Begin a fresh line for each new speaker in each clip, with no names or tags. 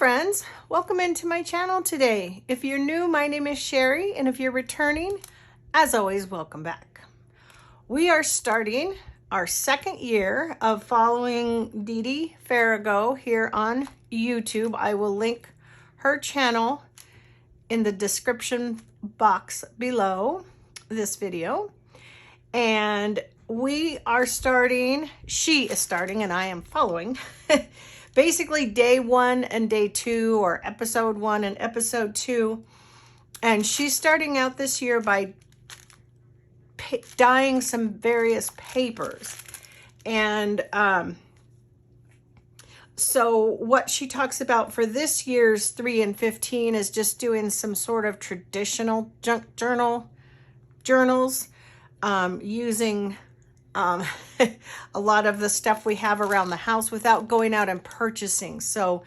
friends, welcome into my channel today. If you're new, my name is Shary, and if you're returning, as always, welcome back. We are starting our second year of following Dee Dee Farago here on YouTube. I will link her channel in the description box below this video. And we are starting, she is starting, and I am following basically day 1 and day 2, or episode 1 and episode 2. And she's starting out this year by dyeing some various papers. And so what she talks about for this year's 3 and 15 is just doing some sort of traditional junk journals, using a lot of the stuff we have around the house without going out and purchasing. So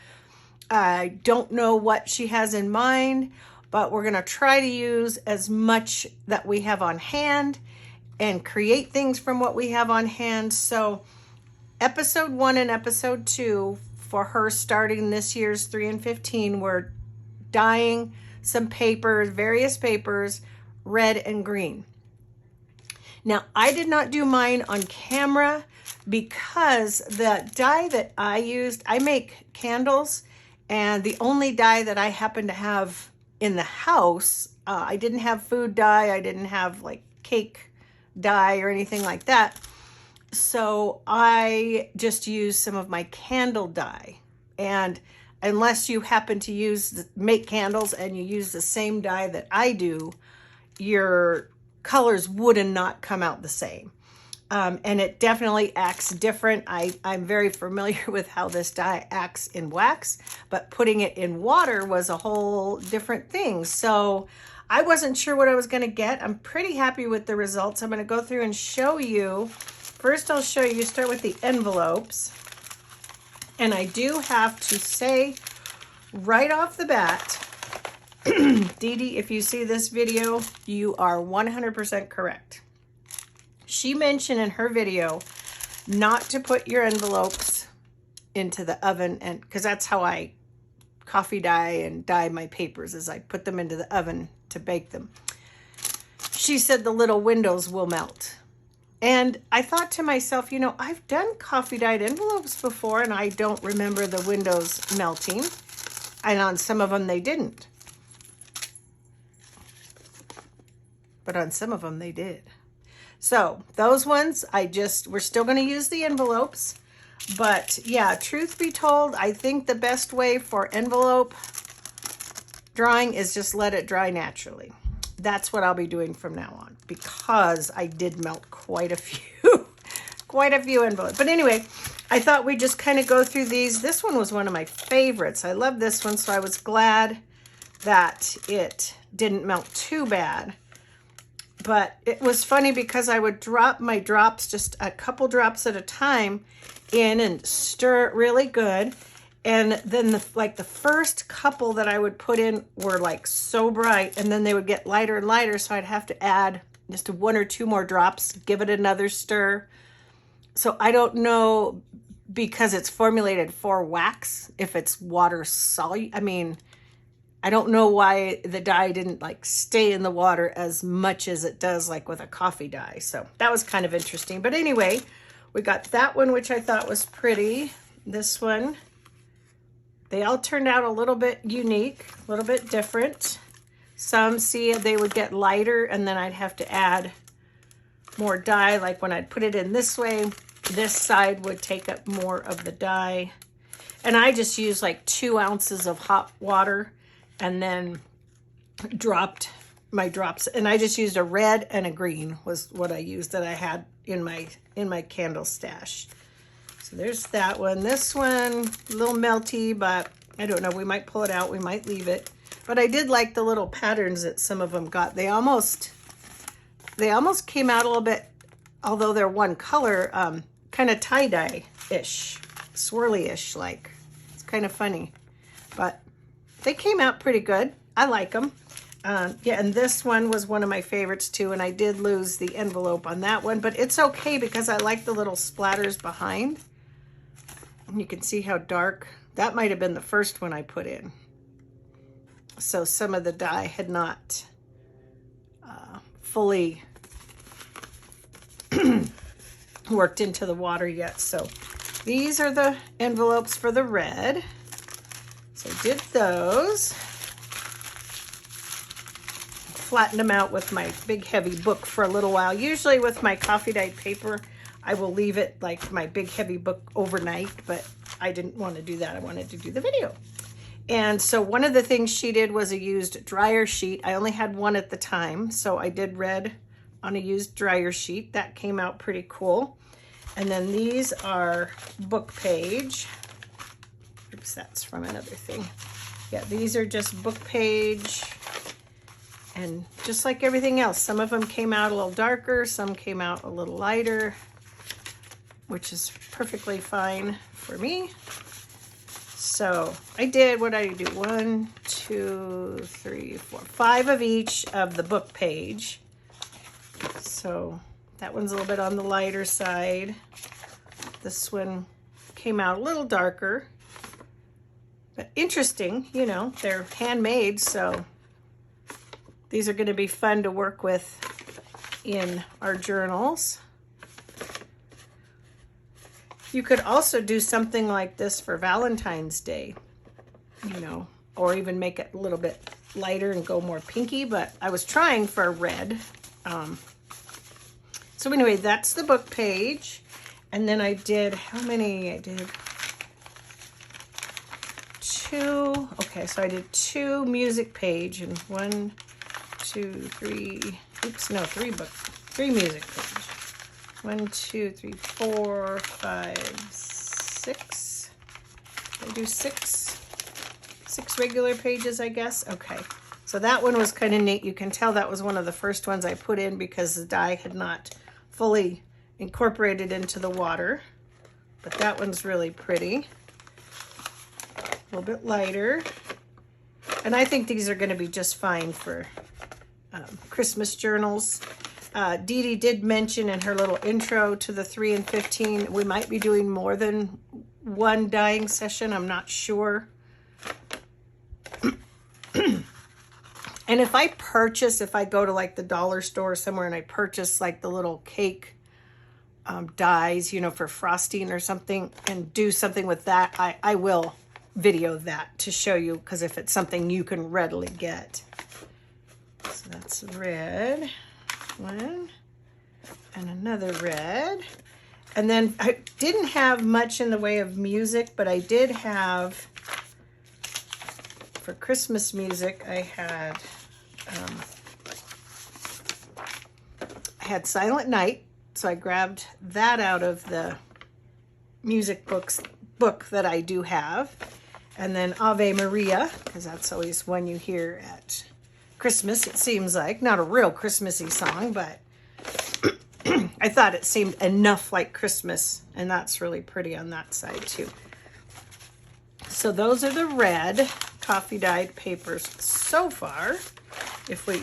I don't know what she has in mind, but we're going to try to use as much that we have on hand and create things from what we have on hand. So episode 1 and episode 2 for her starting this year's 3 and 15, we're dyeing some papers, various papers, red and green. Now, I did not do mine on camera because the dye that I used, I make candles, and the only dye that I happen to have in the house, I didn't have food dye, I didn't have like cake dye or anything like that. So I just used some of my candle dye. And unless you happen to make candles and you use the same dye that I do, your colors would not come out the same. And it definitely acts different. I'm very familiar with how this dye acts in wax, but putting it in water was a whole different thing. So I wasn't sure what I was going to get. I'm pretty happy with the results. I'm going to go through and show you. First, I'll show you, start with the envelopes. And I do have to say right off the bat, Dee Dee, if you see this video, you are 100% correct. She mentioned in her video not to put your envelopes into the oven, and because that's how I coffee dye and dye my papers, is I put them into the oven to bake them. She said the little windows will melt. And I thought to myself, you know, I've done coffee dyed envelopes before and I don't remember the windows melting. And on some of them they didn't. But on some of them they did. So those ones, we're still going to use the envelopes. But yeah, truth be told, I think the best way for envelope drying is just let it dry naturally. That's what I'll be doing from now on, because I did melt quite a few, quite a few envelopes. But anyway, I thought we'd just kind of go through these. This one was one of my favorites. I love this one, so I was glad that it didn't melt too bad. But it was funny because I would drop my drops, just a couple drops at a time, in and stir it really good. And then the first couple that I would put in were like so bright, and then they would get lighter and lighter. So I'd have to add just 1 or 2 more drops, give it another stir. So I don't know, because it's formulated for wax, if it's water soluble. I mean, I don't know why the dye didn't like stay in the water as much as it does like with a coffee dye. So that was kind of interesting. But anyway, we got that one, which I thought was pretty. This one. They all turned out a little bit unique, a little bit different. Some, see, they would get lighter and then I'd have to add more dye. Like when I'd put it in this way, this side would take up more of the dye. And I just used like 2 ounces of hot water and then dropped my drops. And I just used a red and a green was what I used that I had in my candle stash. So there's that one. This one, a little melty, but I don't know. We might pull it out. We might leave it. But I did like the little patterns that some of them got. They almost came out a little bit, although they're one color, kind of tie-dye-ish, swirly-ish like. It's kind of funny. But they came out pretty good. I like them. Yeah, and this one was one of my favorites too, and I did lose the envelope on that one, but it's okay because I like the little splatters behind. And you can see how dark That might have been the first one I put in. So some of the dye had not fully worked into the water yet. So these are the envelopes for the red. So I did those. Flattened them out with my big heavy book for a little while. Usually with my coffee dyed paper, I will leave it like my big heavy book overnight, but I didn't want to do that. I wanted to do the video. And so one of the things she did was a used dryer sheet. I only had one at the time, so I did red on a used dryer sheet. That came out pretty cool. And then these are book page. Oops, that's from another thing. Yeah, these are just book page. And just like everything else, some of them came out a little darker, some came out a little lighter, which is perfectly fine for me. So I did, what did I do? 1, 2, 3, 4, 5 of each of the book page. So that one's a little bit on the lighter side. This one came out a little darker, but interesting, you know, they're handmade, so these are going to be fun to work with in our journals. You could also do something like this for Valentine's Day, you know, or even make it a little bit lighter and go more pinky, but I was trying for a red. So anyway, that's the book page. And then I did, how many? I did 2. Okay, so I did 2 music page and 1, 2, 3, oops, no, 3 music page. 1, 2, 3, 4, 5, 6. Did I do 6 regular pages, I guess? Okay. So that one was kind of neat. You can tell that was one of the first ones I put in because the dye had not fully incorporated into the water. But that one's really pretty. A little bit lighter. And I think these are going to be just fine for Christmas journals. Dee Dee did mention in her little intro to the 3 and 15, we might be doing more than one dyeing session. I'm not sure. And if I go to like the dollar store somewhere and I purchase like the little cake dyes, you know, for frosting or something, and do something with that, I will video that to show you, because if it's something you can readily get. So that's red one and another red. And then I didn't have much in the way of music, but I did have, for Christmas music, I had Silent Night, so I grabbed that out of the music book that I do have. And then Ave Maria, because that's always one you hear at Christmas, it seems like. Not a real Christmassy song, but I thought it seemed enough like Christmas, and that's really pretty on that side too. So those are the red coffee dyed papers so far. If we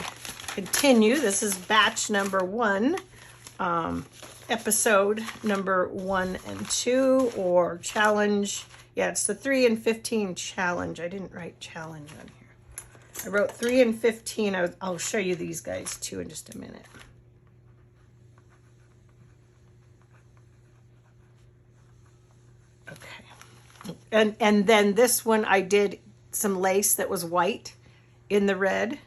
continue, this is batch number 1, episode number 1 and 2, or challenge. Yeah, it's the 3 and 15 challenge. I didn't write challenge on here. I wrote 3 and 15. I'll show you these guys too in just a minute. Okay. And then this one I did some lace that was white in the red.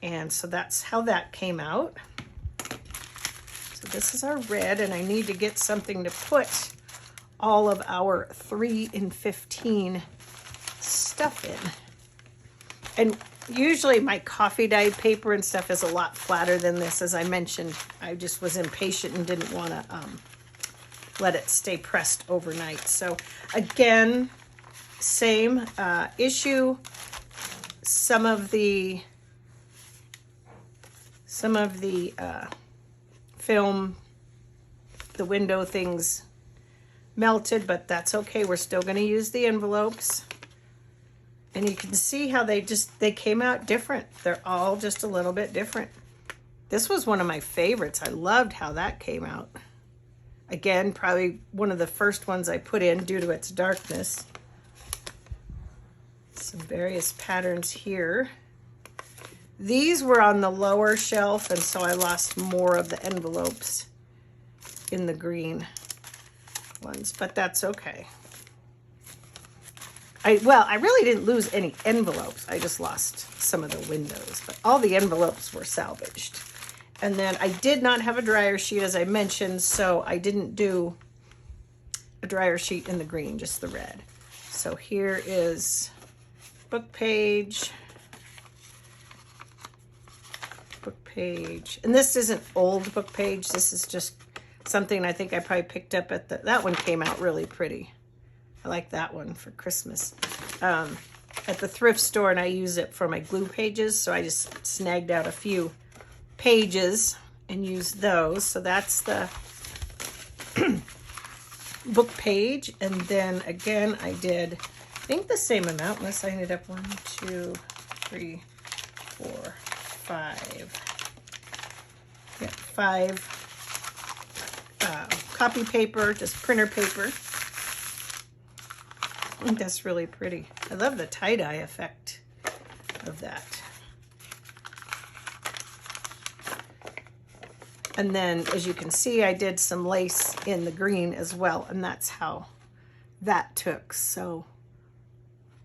And so that's how that came out. So this is our red, and I need to get something to put all of our 3 and 15 stuff in. And usually my coffee dyed paper and stuff is a lot flatter than this. As I mentioned, I just was impatient and didn't want to let it stay pressed overnight. So again, same issue. Some of the film, the window things melted, but that's okay. We're still going to use the envelopes. And you can see how they came out different. They're all just a little bit different. This was one of my favorites. I loved how that came out. Again, probably one of the first ones I put in due to its darkness. Some various patterns here. These were on the lower shelf, and so I lost more of the envelopes in the green ones, but that's okay. Well, I really didn't lose any envelopes. I just lost some of the windows, but all the envelopes were salvaged. And then I did not have a dryer sheet, as I mentioned, so I didn't do a dryer sheet in the green, just the red. So here is book page, and this isn't old book page. This is just something I think I probably picked up at that one came out really pretty. I like that one for Christmas. At the thrift store, and I use it for my glue pages, so I just snagged out a few pages and used those. So that's the book page. And then again, I did, I think the same amount, unless I ended up 1, 2, 3, 4, 5. Yeah, 5 copy paper, just printer paper. I think that's really pretty. I love the tie-dye effect of that. And then, as you can see, I did some lace in the green as well, and that's how that took. So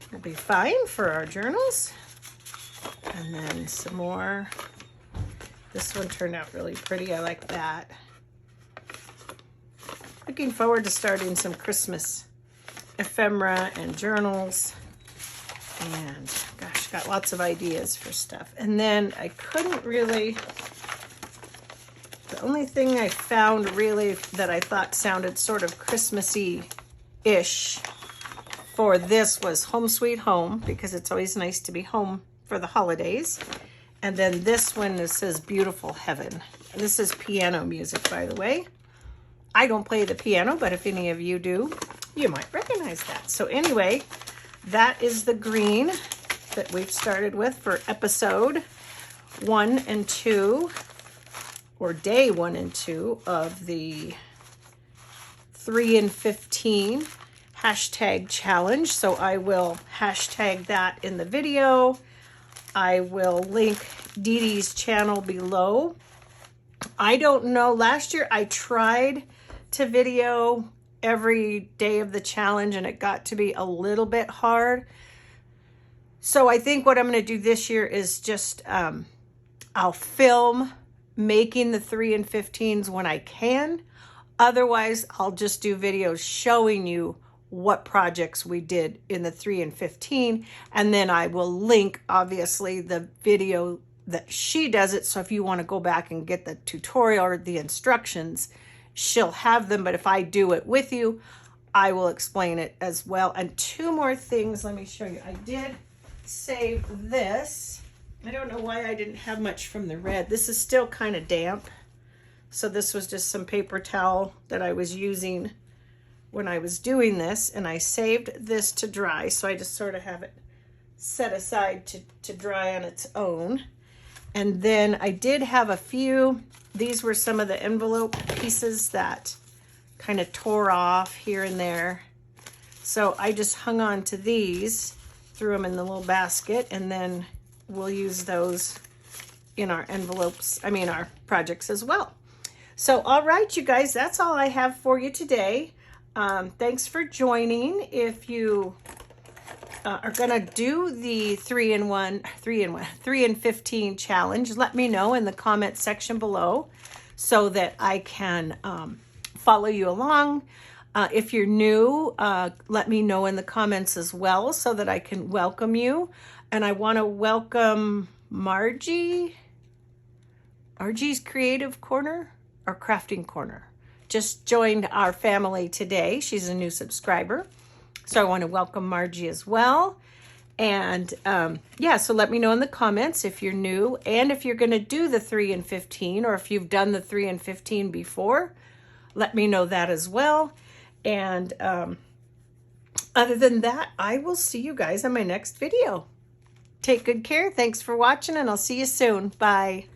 it'll be fine for our journals. And then some more. This one turned out really pretty. I like that. Looking forward to starting some Christmas ephemera and journals. And gosh, got lots of ideas for stuff. And then I couldn't really, the only thing I found really that I thought sounded sort of Christmassy-ish for this was Home Sweet Home, because it's always nice to be home for the holidays. And then this one says Beautiful Heaven. This is piano music, by the way. I don't play the piano, but if any of you do, you might recognize that. So anyway, that is the green that we've started with for episode 1 and 2, or day 1 and 2 of the 3 and 15 hashtag challenge. So I will hashtag that in the video. I will link Dee Dee's channel below. I don't know, last year I tried to video every day of the challenge and it got to be a little bit hard. So I think what I'm going to do this year is just I'll film making the 3 and 15s when I can. Otherwise, I'll just do videos showing you what projects we did in the 3 and 15, and then I will link obviously the video that she does it. So if you want to go back and get the tutorial or the instructions, she'll have them. But if I do it with you, I will explain it as well. And 2 more things, let me show you. I did save this. I don't know why I didn't have much from the red. This is still kind of damp. So this was just some paper towel that I was using when I was doing this, and I saved this to dry. So I just sort of have it set aside to dry on its own. And then I did have a few, these were some of the envelope pieces that kind of tore off here and there. So I just hung on to these, threw them in the little basket, and then we'll use those in our envelopes, our projects as well. So, all right, you guys, that's all I have for you today. Thanks for joining. If you are gonna do the 3 and 15 challenge, let me know in the comment section below so that I can follow you along. If you're new, let me know in the comments as well so that I can welcome you. And I want to welcome Margie's Creative Corner or Crafting Corner. Just joined our family today. She's a new subscriber. So I want to welcome Margie as well. And yeah, so let me know in the comments if you're new and if you're going to do the 3 and 15, or if you've done the 3 and 15 before, let me know that as well. And other than that, I will see you guys on my next video. Take good care. Thanks for watching, and I'll see you soon. Bye.